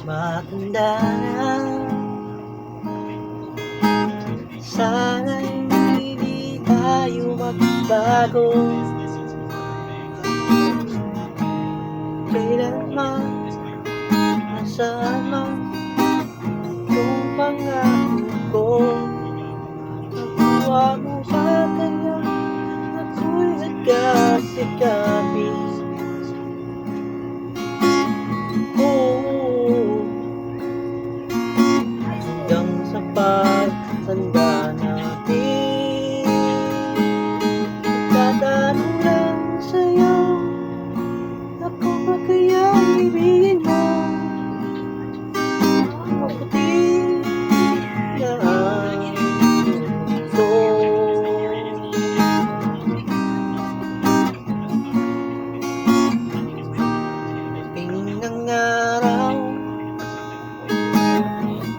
matanda na. Sana'y hindi tayo magbago kailanman, nasaan man yung pangako ko. Nakuha mo sa kanya, ako'y nagkasikapin. Hanggang sa pagtanda natin, nagtatanong lang sa'yo, ako ba kaya ibigin mo? Mabuti na ito. Ping ng araw,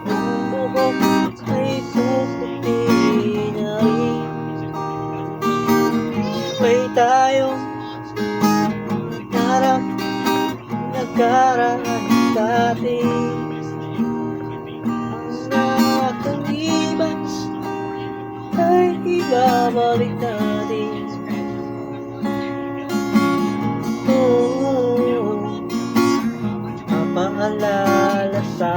ang buhok ay puputi na rin. May tayong harap nagkaraan dati. Ang nakalipas ay ibabalik natin. Mapaalala sa